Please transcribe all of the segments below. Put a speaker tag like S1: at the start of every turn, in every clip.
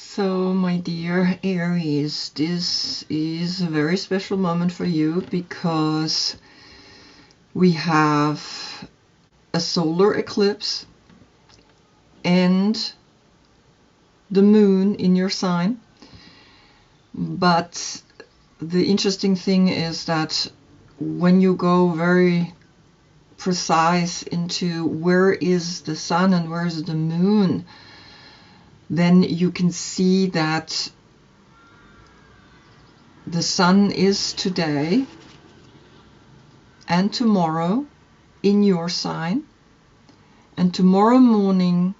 S1: So, my dear Aries, this is a very special moment for you because we have a solar eclipse and the moon in your sign. But the interesting thing is that when you go very precise into where is the sun and where is the moon, then you can see that the sun is today and tomorrow in your sign, and tomorrow morning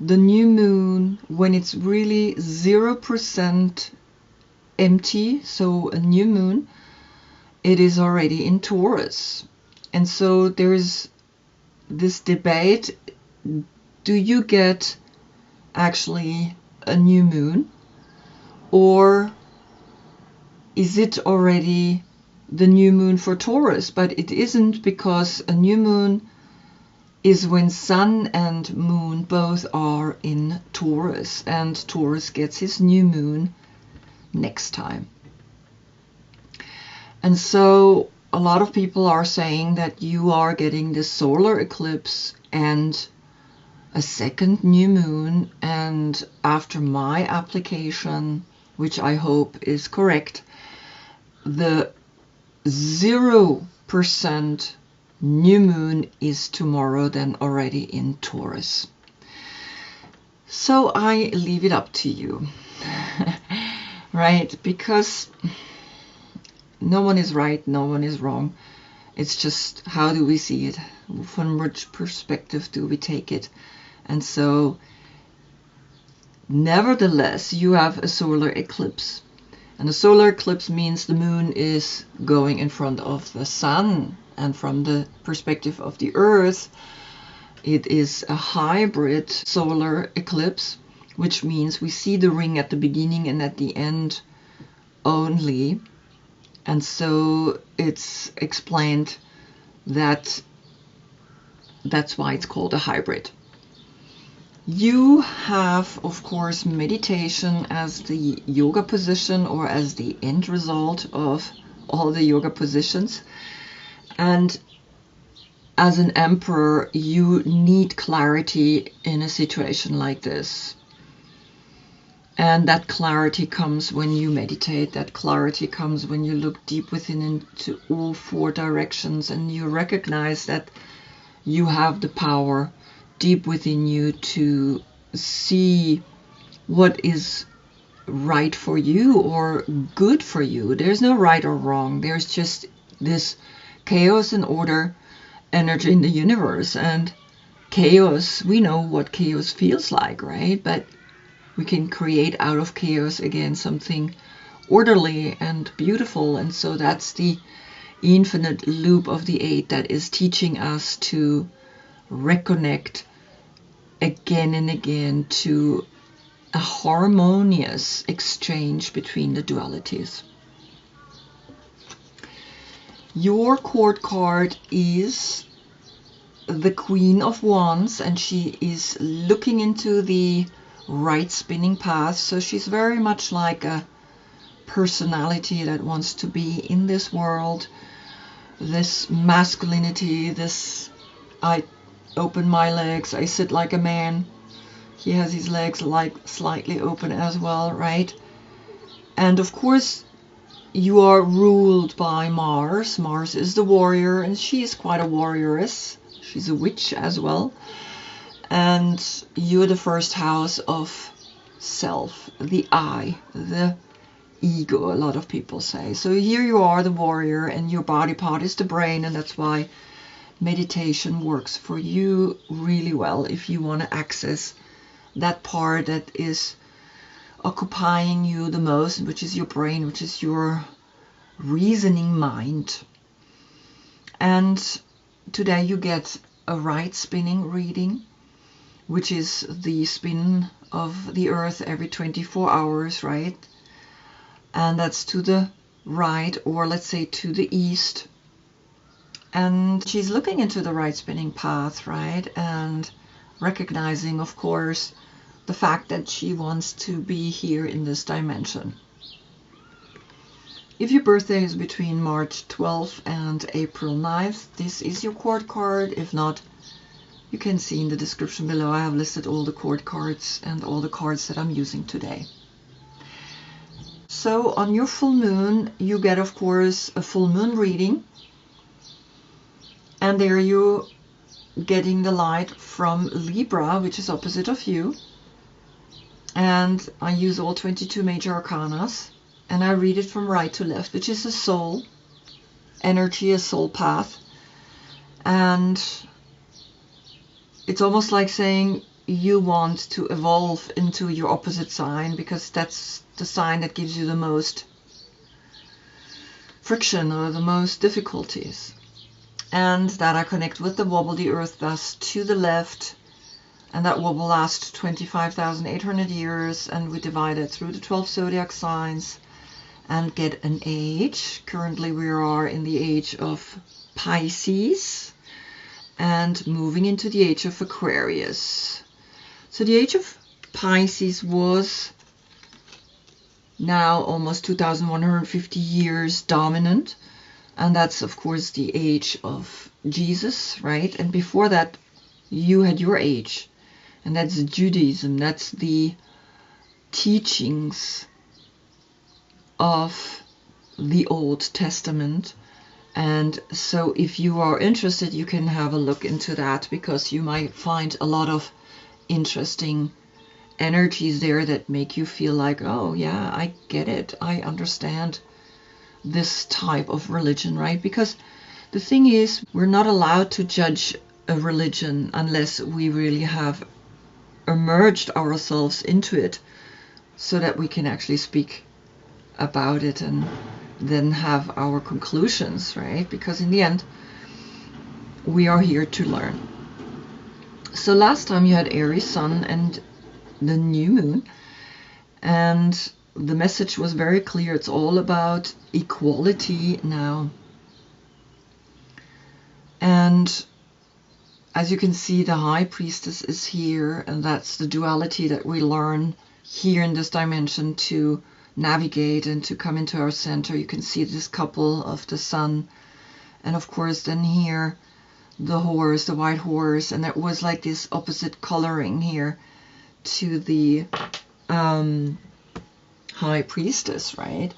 S1: the new moon, when it's really 0% empty, so a new moon, it is already in Taurus. And so there is this debate: do you get actually a new moon, or is it already the new moon for Taurus? But it isn't, because a new moon is when sun and moon both are in Taurus, and Taurus gets his new moon next time. And so a lot of people are saying that you are getting this solar eclipse and a second new moon, and after my application, which I hope is correct, the 0% new moon is tomorrow, then already in Taurus. So I leave it up to you, right? Because no one is right, no one is wrong. It's just, how do we see it? From which perspective do we take it? And so, nevertheless, you have a solar eclipse. And a solar eclipse means the moon is going in front of the sun. And from the perspective of the Earth, it is a hybrid solar eclipse, which means we see the ring at the beginning and at the end only. And so it's explained that that's why it's called a hybrid. You have, of course, meditation as the yoga position, or as the end result of all the yoga positions. And as an emperor, you need clarity in a situation like this. And that clarity comes when you meditate. That clarity comes when you look deep within into all four directions, and you recognize that you have the power deep within you to see what is right for you or good for you. There's no right or wrong. There's just this chaos and order energy in the universe. And chaos, we know what chaos feels like, right? But we can create out of chaos again something orderly and beautiful. And so that's the infinite loop of the eight that is teaching us to reconnect again and again to a harmonious exchange between the dualities. Your court card is the Queen of Wands, and she is looking into the right spinning path. So she's very much like a personality that wants to be in this world, this masculinity, this I open my legs, I sit like a man. He has his legs like slightly open as well, right? And of course you are ruled by Mars. Mars is the warrior, and she is quite a warrioress. She's a witch as well. And you're the first house of self, the I, the ego, a lot of people say. So here you are, the warrior, and your body part is the brain, and that's why meditation works for you really well if you want to access that part that is occupying you the most, which is your brain, which is your reasoning mind. And today you get a right spinning reading, which is the spin of the Earth every 24 hours, right? And that's to the right, or let's say to the east. And she's looking into the right spinning path, right? And recognizing, of course, the fact that she wants to be here in this dimension. If your birthday is between March 12th and April 9th, this is your court card. If not, you can see in the description below I have listed all the court cards and all the cards that I'm using today. So on your full moon, you get, of course, a full moon reading. And there you're getting the light from Libra, which is opposite of you. And I use all 22 major arcanas. And I read it from right to left, which is a soul energy, a soul path. And it's almost like saying you want to evolve into your opposite sign, because that's the sign that gives you the most friction or the most difficulties. And that I connect with the wobble, the earth, thus to the left. And that wobble lasts 25,800 years. And we divide it through the 12 zodiac signs and get an age. Currently we are in the age of Pisces and moving into the age of Aquarius. So the age of Pisces was now almost 2,150 years dominant. And that's, of course, the age of Jesus, right? And before that, you had your age. And that's Judaism. That's the teachings of the Old Testament. And so if you are interested, you can have a look into that, because you might find a lot of interesting energies there that make you feel like, oh yeah, I get it. I understand this type of religion, right? Because the thing is, we're not allowed to judge a religion unless we really have immersed ourselves into it, so that we can actually speak about it and then have our conclusions, right? Because in the end, we are here to learn. So last time you had Aries Sun and the new moon, and the message was very clear. It's all about equality now. And as you can see, the High Priestess is here, and that's the duality that we learn here in this dimension to navigate and to come into our center. You can see this couple of the sun, and of course then here the horse, the white horse, and it was like this opposite coloring here to the High Priestess, right?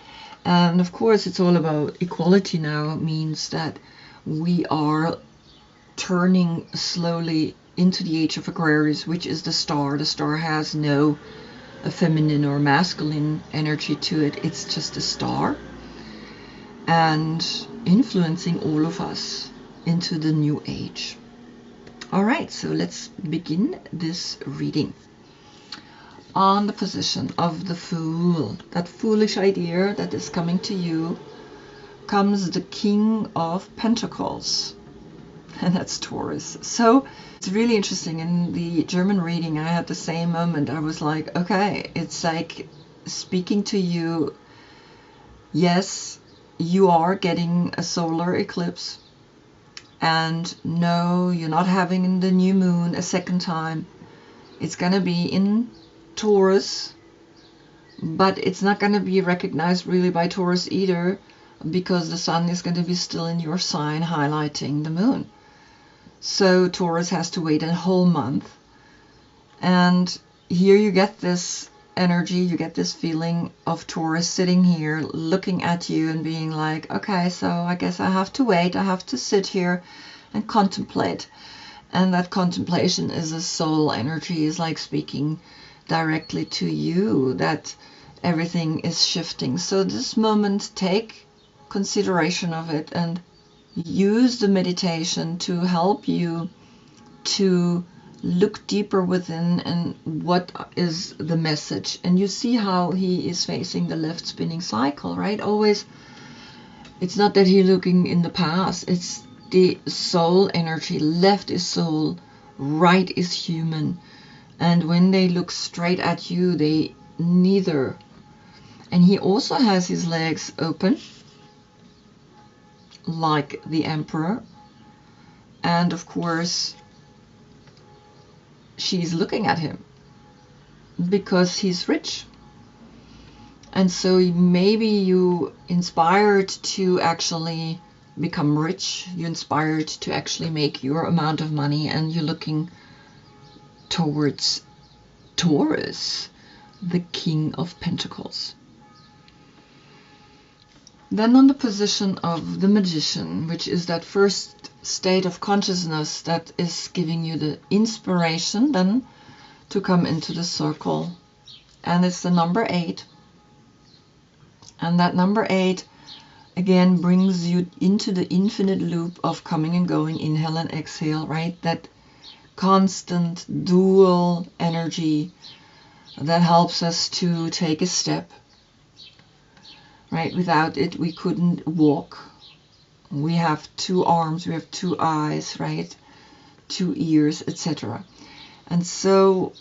S1: And of course it's all about equality now. It means that we are turning slowly into the age of Aquarius, which is the star. The star has no a feminine or masculine energy to it. It's just a star, and influencing all of us into the new age. All right, so let's begin this reading. On the position of the Fool, that foolish idea that is coming to you, comes the King of Pentacles, and that's Taurus. So it's really interesting. In the German reading, I had the same moment. I was like, okay, it's like speaking to you. Yes, you are getting a solar eclipse. And no, you're not having the new moon a second time. It's going to be in Taurus, but it's not going to be recognized really by Taurus either, because the sun is going to be still in your sign, highlighting the moon. So Taurus has to wait a whole month. And here you get this energy, you get this feeling of Taurus sitting here looking at you and being like, okay, so I guess I have to wait. I have to sit here and contemplate. And that contemplation is a soul energy, is like speaking directly to you, that everything is shifting. So this moment, take consideration of it and use the meditation to help you to look deeper within and what is the message. And you see how he is facing the left spinning cycle, right? Always, it's not that he's looking in the past, it's the soul energy. Left is soul, right is human. And when they look straight at you, they neither. And he also has his legs open, like the Emperor. And of course, she's looking at him. because he's rich. And so maybe you inspired to actually become rich. You're inspired to actually make your amount of money, and you're looking towards Taurus, the King of Pentacles. Then on the position of the Magician, which is that first state of consciousness that is giving you the inspiration then to come into the circle. And it's the number 8. And that number 8 again brings you into the infinite loop of coming and going, inhale and exhale, right? That constant dual energy that helps us to take a step, right? Without it, we couldn't walk. We have 2 arms, we have 2 eyes, right? 2 ears, etc. And so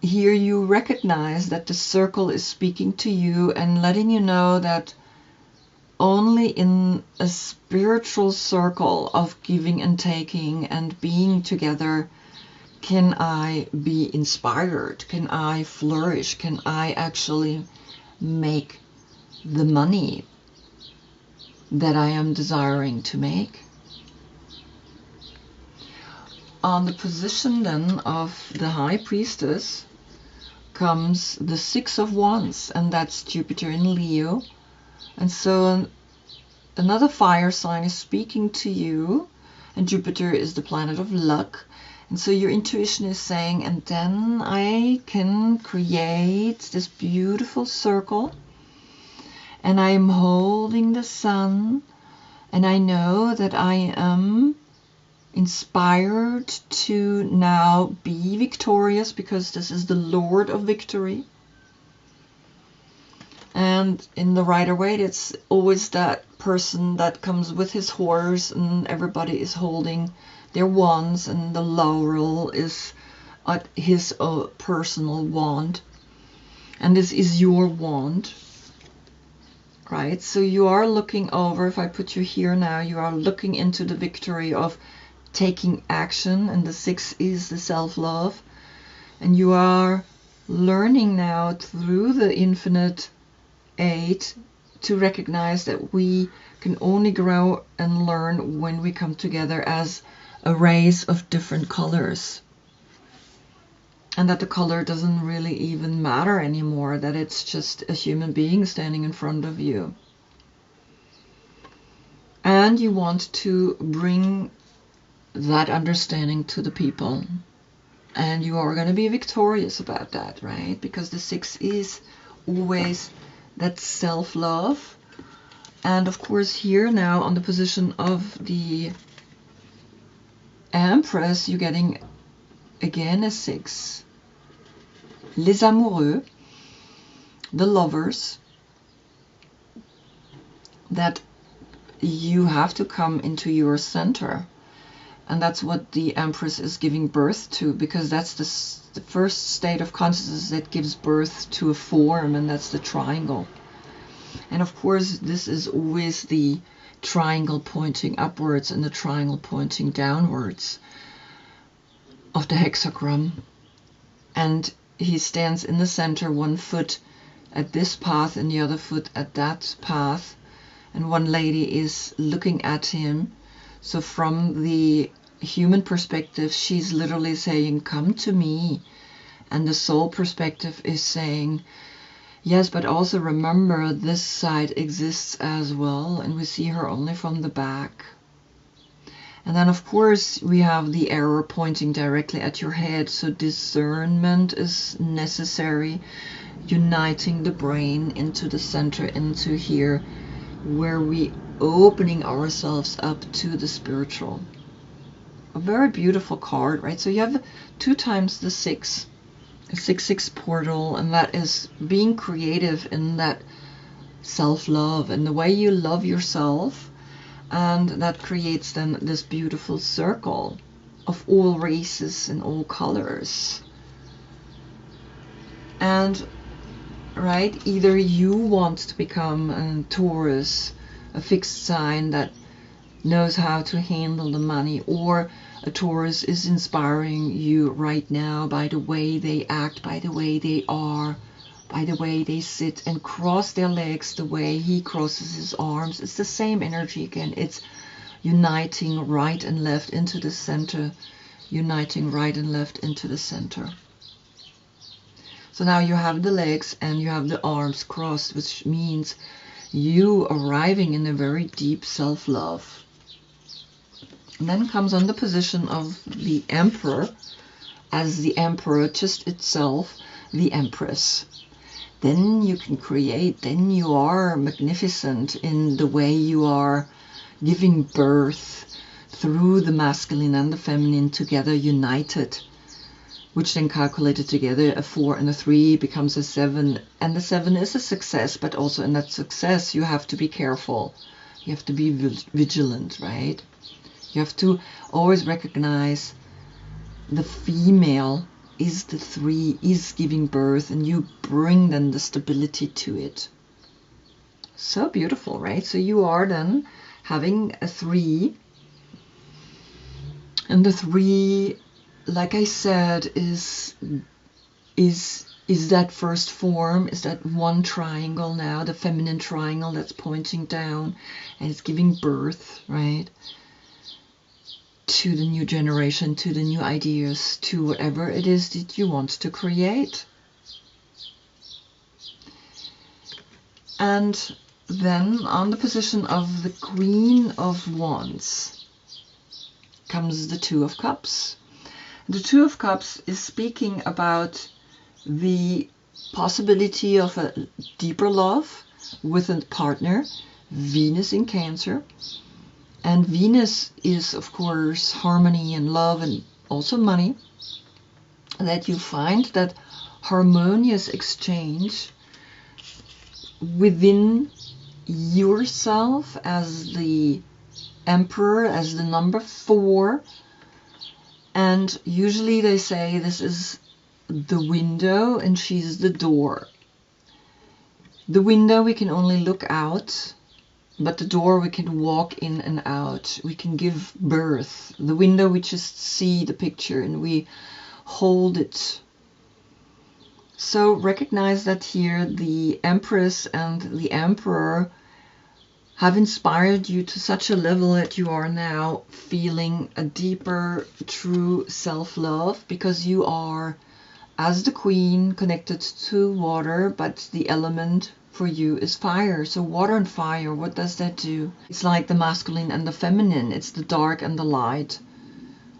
S1: here you recognize that the circle is speaking to you and letting you know that only in a spiritual circle of giving and taking and being together can I be inspired, can I flourish, can I actually make the money that I am desiring to make. On the position then of the High Priestess comes the 6 of Wands, and that's Jupiter in Leo. And so another fire sign is speaking to you, and Jupiter is the planet of luck. And so your intuition is saying, and then I can create this beautiful circle, and I am holding the sun, and I know that I am inspired to now be victorious because this is the Lord of Victory. And in the Rider-Waite, it's always that person that comes with his horse and everybody is holding their wands, and the laurel is at his personal wand. And this is your wand, right? So you are looking over, if I put you here now, you are looking into the victory of taking action, and the 6 is the self-love. And you are learning now through the infinite 8 to recognize that we can only grow and learn when we come together as a race of different colors, and that the color doesn't really even matter anymore, that it's just a human being standing in front of you. And you want to bring that understanding to the people, and you are going to be victorious about that, right? Because the 6 is always that self-love. And of course here now on the position of the Empress, you're getting again a 6. Les amoureux, the lovers, that you have to come into your center. And that's what the Empress is giving birth to, because that's the first state of consciousness that gives birth to a form, and that's the triangle. And of course, this is always the triangle pointing upwards and the triangle pointing downwards of the hexagram. And he stands in the center, one foot at this path and the other foot at that path. And one lady is looking at him. So from the human perspective, she's literally saying, come to me. And the soul perspective is saying, yes, but also remember this side exists as well, and we see her only from the back. And then of course we have the arrow pointing directly at your head, so discernment is necessary, uniting the brain into the center, into here, where we opening ourselves up to the spiritual. A very beautiful card, right? So you have 2 times the 6. A 6-6 portal, and that is being creative in that self-love and the way you love yourself, and that creates then this beautiful circle of all races and all colors. And right, either you want to become a Taurus, a fixed sign that knows how to handle the money, or A Taurus is inspiring you right now by the way they act, by the way they are, by the way they sit and cross their legs, the way he crosses his arms. It's the same energy again. It's uniting right and left into the center, uniting right and left into the center. So now you have the legs and you have the arms crossed, which means you arriving in a very deep self-love. And then comes on the position of the Emperor, as the Emperor just itself, the Empress. Then you can create, then you are magnificent in the way you are giving birth through the masculine and the feminine together, united, which then calculated together, a 4 and a 3 becomes a 7. And the 7 is a success, but also in that success you have to be careful. You have to be vigilant, right? You have to always recognize the female is the 3, is giving birth, and you bring then the stability to it. So beautiful, right? So you are then having a 3, and the 3, like I said, is that first form, is that one triangle now, the feminine triangle that's pointing down, and it's giving birth, right, to the new generation, to the new ideas, to whatever it is that you want to create. And then on the position of the Queen of Wands comes the Two of Cups. The Two of Cups is speaking about the possibility of a deeper love with a partner, Venus in Cancer. And Venus is, of course, harmony and love and also money. That you find that harmonious exchange within yourself as the Emperor, as the number 4. And usually they say this is the window and she's the door. The window we can only look out, but the door we can walk in and out. We can give birth. The window we just see the picture and we hold it. So recognize that here the Empress and the Emperor have inspired you to such a level that you are now feeling a deeper, true self-love, because you are, as the Queen, connected to water, but the element for you is fire. So water and fire, what does that do? It's like the masculine and the feminine. It's the dark and the light.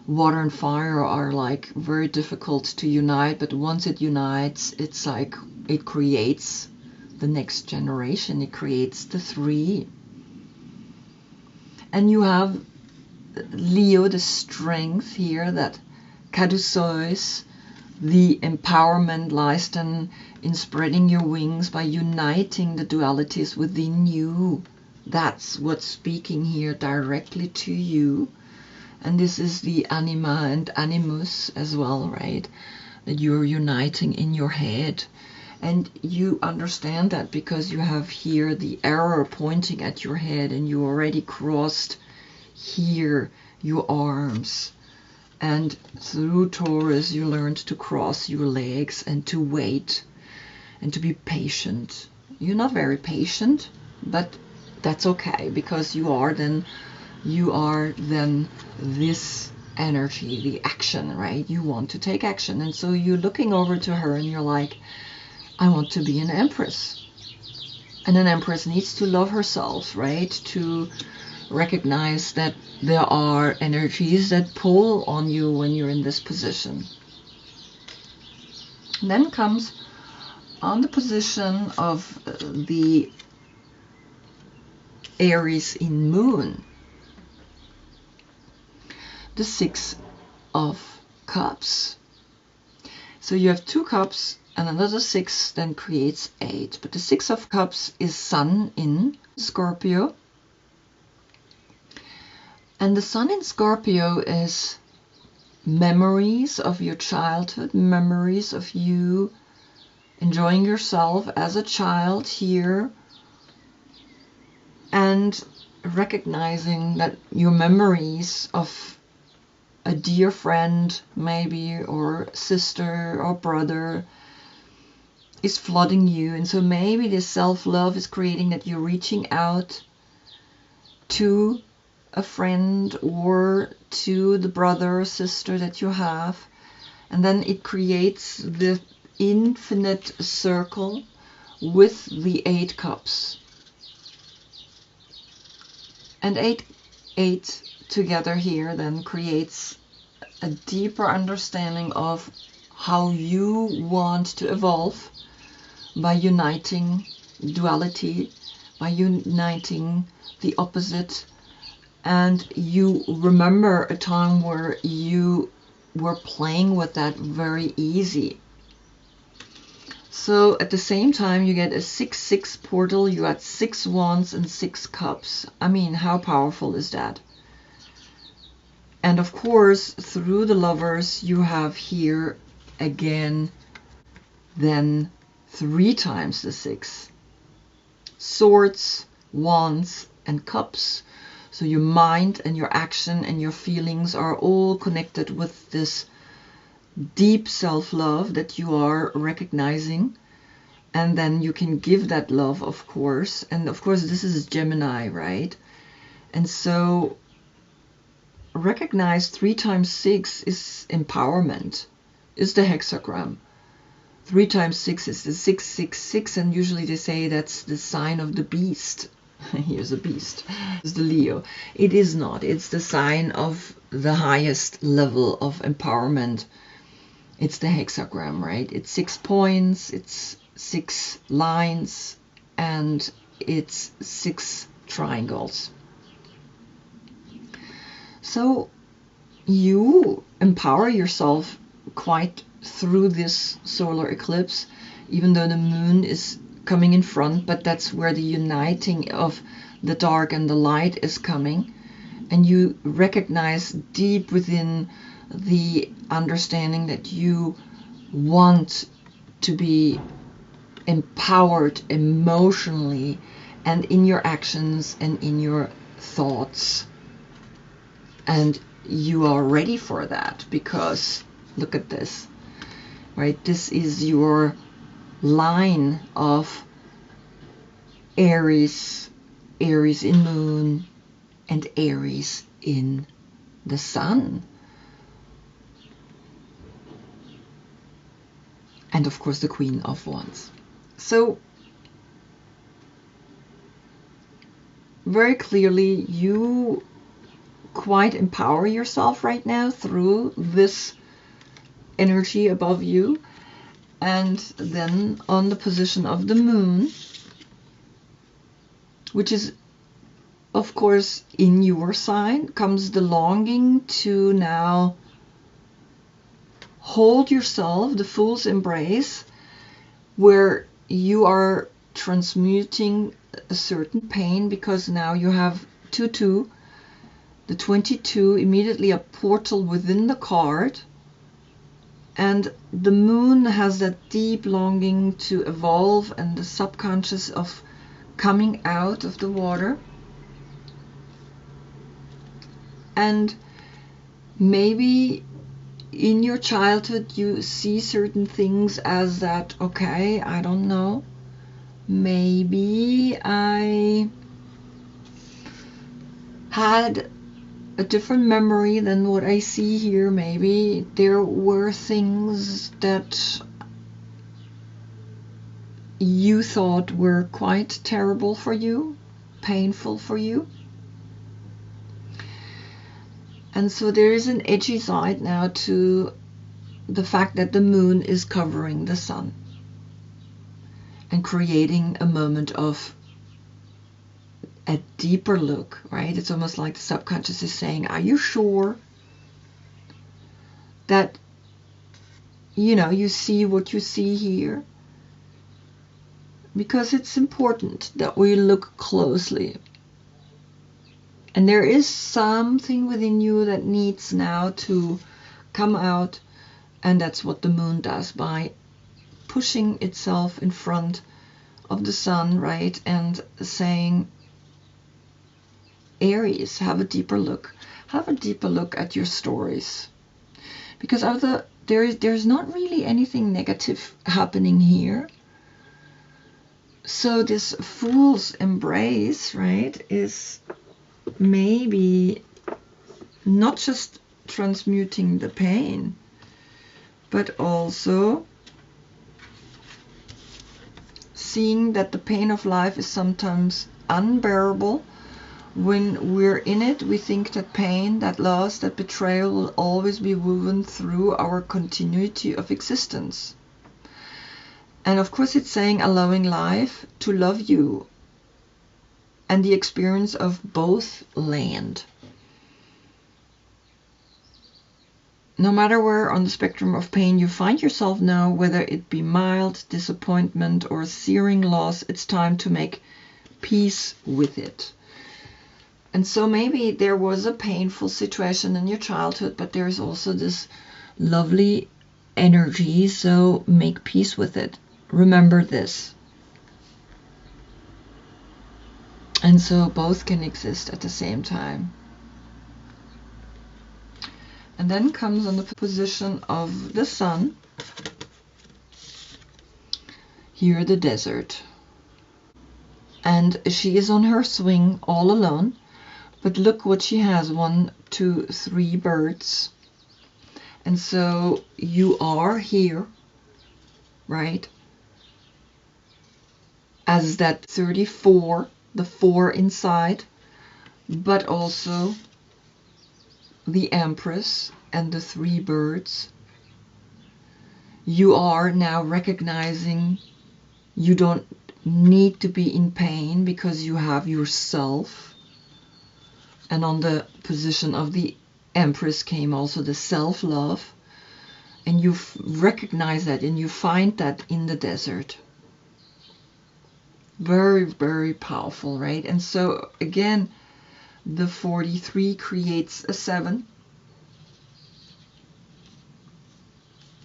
S1: Water and fire are like very difficult to unite, but once it unites, it's like it creates the next generation. It creates the 3. And you have Leo, the strength here, that Caduceus, the empowerment lies then in spreading your wings by uniting the dualities within you. That's what's speaking here directly to you. And this is the anima and animus as well, right? That you're uniting in your head. And you understand that because you have here the arrow pointing at your head, and you already crossed here your arms. And through Taurus, you learned to cross your legs and to wait and to be patient. You're not very patient, but that's okay, because you are then this energy, the action, right? You want to take action. And so you're looking over to her and you're like, I want to be an empress. And an empress needs to love herself, right? To recognize that there are energies that pull on you when you're in this position. And then comes on the position of the Aries in Moon, the 6 of Cups. So you have 2 cups and another 6 then creates 8. But the 6 of Cups is Sun in Scorpio. And the Sun in Scorpio is memories of your childhood, memories of you enjoying yourself as a child here, and recognizing that your memories of a dear friend maybe, or sister or brother is flooding you. And so maybe this self-love is creating that you're reaching out to a friend or to the brother or sister that you have, and then it creates the infinite circle with the 8 cups. And 8 together here then creates a deeper understanding of how you want to evolve by uniting duality, by uniting the opposite. And you remember a time where you were playing with that very easy. So at the same time, you get a 6-6 portal, you got 6 wands and 6 cups. I mean, how powerful is that? And of course, through the lovers, you have here again, then 3 times the 6. Swords, wands, and cups. So your mind and your action and your feelings are all connected with this deep self-love that you are recognizing. And then you can give that love, of course. And of course, this is Gemini, right? And so recognize 3 times 6 is empowerment, is the hexagram. 3 times 6 is the 666, and usually they say that's the sign of the beast. Here's a beast. It's the Leo. It is not. It's the sign of the highest level of empowerment. It's the hexagram, right? It's 6 points, it's 6 lines, and it's 6 triangles. So you empower yourself quite through this solar eclipse, even though the moon is coming in front, but that's where the uniting of the dark and the light is coming. And you recognize deep within the understanding that you want to be empowered emotionally and in your actions and in your thoughts. And you are ready for that, because look at this, right? This is your line of Aries, Aries in moon, and Aries in the sun. And of course the Queen of Wands. So very clearly you quite empower yourself right now through this energy above you. And then on the position of the moon, which is of course in your sign, comes the longing to now hold yourself, the Fool's embrace, where you are transmuting a certain pain, because now you have 2-2, the 22, immediately a portal within the card. And the moon has that deep longing to evolve, and the subconscious of coming out of the water. And maybe in your childhood you see certain things as that, okay, I don't know, maybe I had a different memory than what I see here. Maybe there were things that you thought were quite terrible for you, painful for you. And so there is an edgy side now to the fact that the moon is covering the sun and creating a moment of a deeper look, right? It's almost like the subconscious is saying, are you sure that, you know, you see what you see here? Because it's important that we look closely. And there is something within you that needs now to come out, and that's what the moon does by pushing itself in front of the sun, right? And saying, Aries, have a deeper look. have a deeper look at your stories. Because there's not really anything negative happening here. So this fool's embrace, right, is maybe not just transmuting the pain, but also seeing that the pain of life is sometimes unbearable. When we're in it, we think that pain, that loss, that betrayal will always be woven through our continuity of existence. And of course it's saying allowing life to love you and the experience of both land. No matter where on the spectrum of pain you find yourself now, whether it be mild disappointment or searing loss, it's time to make peace with it. And so maybe there was a painful situation in your childhood, but there's also this lovely energy, so make peace with it. Remember this. And so both can exist at the same time. And then comes on the position of the sun, here the desert. And she is on her swing all alone, but look what she has, 1, 2, 3 birds. And so you are here, right, as that 34, the 4 inside, but also the Empress and the 3 birds. You are now recognizing you don't need to be in pain because you have yourself. And on the position of the Empress came also the self-love. And you recognize that and you find that in the desert. Very, very powerful, right? And so again, the 43 creates a 7.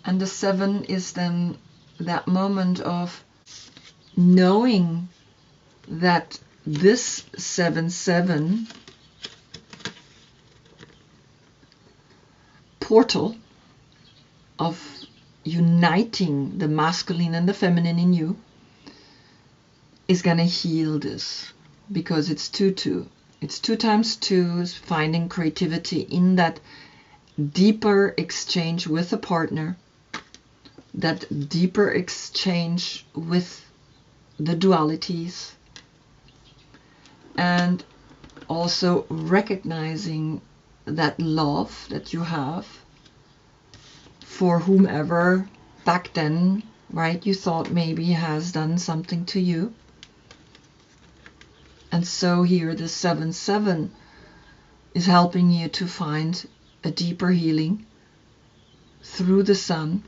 S1: And the 7 is then that moment of knowing that this 7/7 portal of uniting the masculine and the feminine in you is going to heal this, because it's 2/2. It's 2 times 2 is finding creativity in that deeper exchange with a partner, that deeper exchange with the dualities, and also recognizing that love that you have for whomever back then, right, you thought maybe has done something to you. And so here the 7/7 is helping you to find a deeper healing through the sun,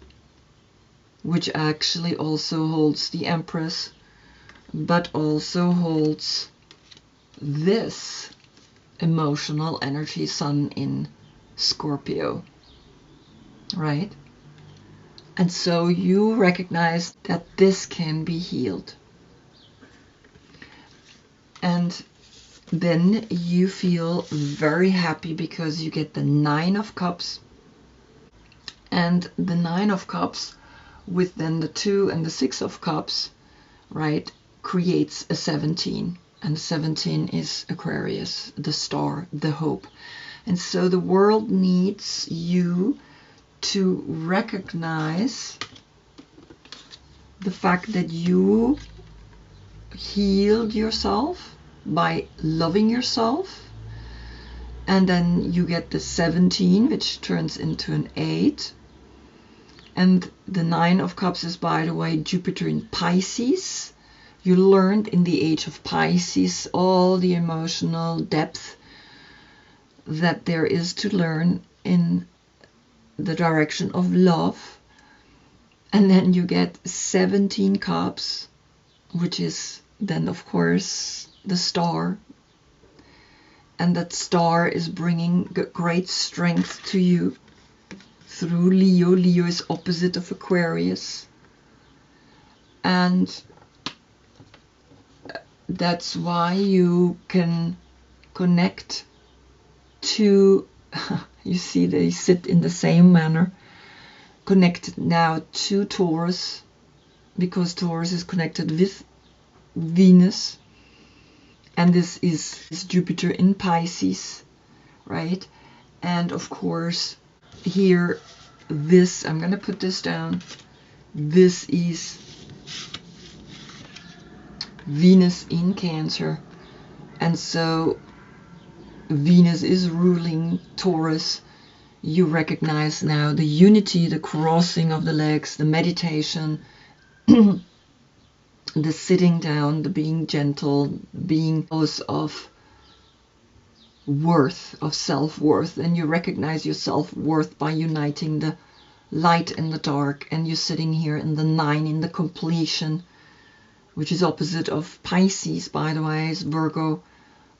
S1: which actually also holds the Empress, but also holds this emotional energy, sun in Scorpio, right? And so you recognize that this can be healed. And then you feel very happy because you get the 9 of Cups. And the 9 of Cups with then the 2 and the 6 of Cups, right, creates a 17. And 17 is Aquarius, the star, the hope. And so the world needs you to recognize the fact that you healed yourself by loving yourself. And then you get the 17, which turns into an 8. And the 9 of Cups is, by the way, Jupiter in Pisces. You learned in the age of Pisces all the emotional depth that there is to learn in the direction of love. And then you get 17 Cups, which is then, of course, the star. And that star is bringing great strength to you through Leo. Leo is opposite of Aquarius. And that's why you can connect two, you see they sit in the same manner, connected now to Taurus, because Taurus is connected with Venus, and this is Jupiter in Pisces, right? And of course here, this, I'm going to put this down, this is Venus in Cancer, and so Venus is ruling Taurus. You recognize now the unity, the crossing of the legs, the meditation, the sitting down, the being gentle, being of worth, of self-worth, and you recognize your self-worth by uniting the light and the dark, and you're sitting here in the 9, in the completion, which is opposite of Pisces, by the way, is Virgo,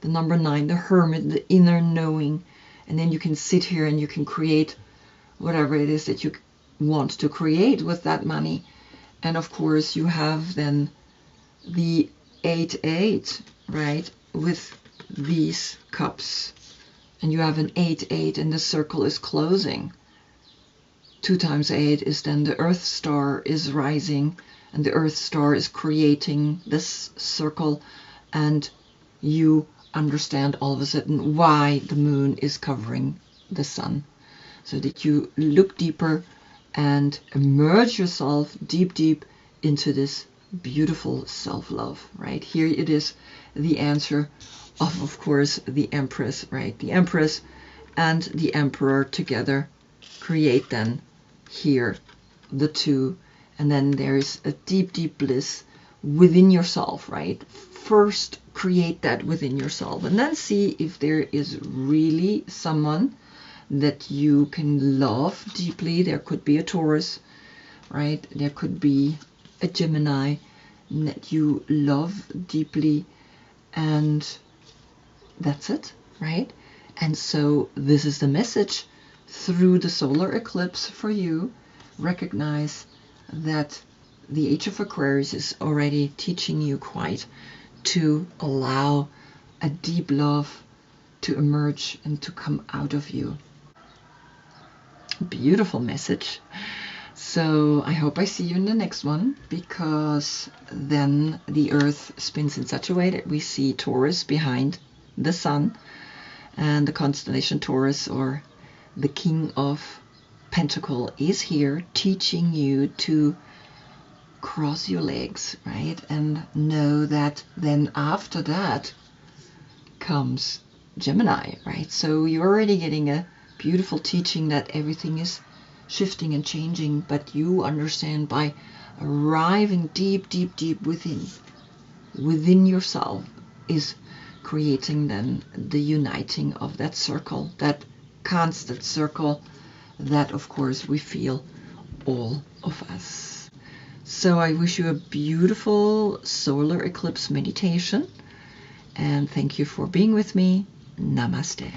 S1: the number 9, the hermit, the inner knowing. And then you can sit here and you can create whatever it is that you want to create with that money. And of course you have then the 8-8, right, with these cups, and you have an 8-8, and the circle is closing. 2 times 8 is then the Earth star is rising, and the Earth star is creating this circle, and you understand all of a sudden why the moon is covering the sun, so that you look deeper and immerse yourself deep into this beautiful self-love, right? Here it is, the answer of course, the Empress, right? The Empress and the Emperor together create then here the two, and then there's a deep bliss within yourself, right? First create that within yourself, and then see if there is really someone that you can love deeply. There could be a Taurus, right? There could be a Gemini that you love deeply, and that's it, right? And so this is the message through the solar eclipse for you. Recognize that the Age of Aquarius is already teaching you quite to allow a deep love to emerge and to come out of you. Beautiful message. So I hope I see you in the next one, because then the Earth spins in such a way that we see Taurus behind the Sun, and the constellation Taurus, or the King of Pentacle, is here teaching you to cross your legs, right? And know that then after that comes Gemini, right? So you're already getting a beautiful teaching that everything is shifting and changing, but you understand by arriving deep within yourself is creating then the uniting of that circle, that constant circle that of course we feel, all of us. So I wish you a beautiful solar eclipse meditation, and thank you for being with me. Namaste.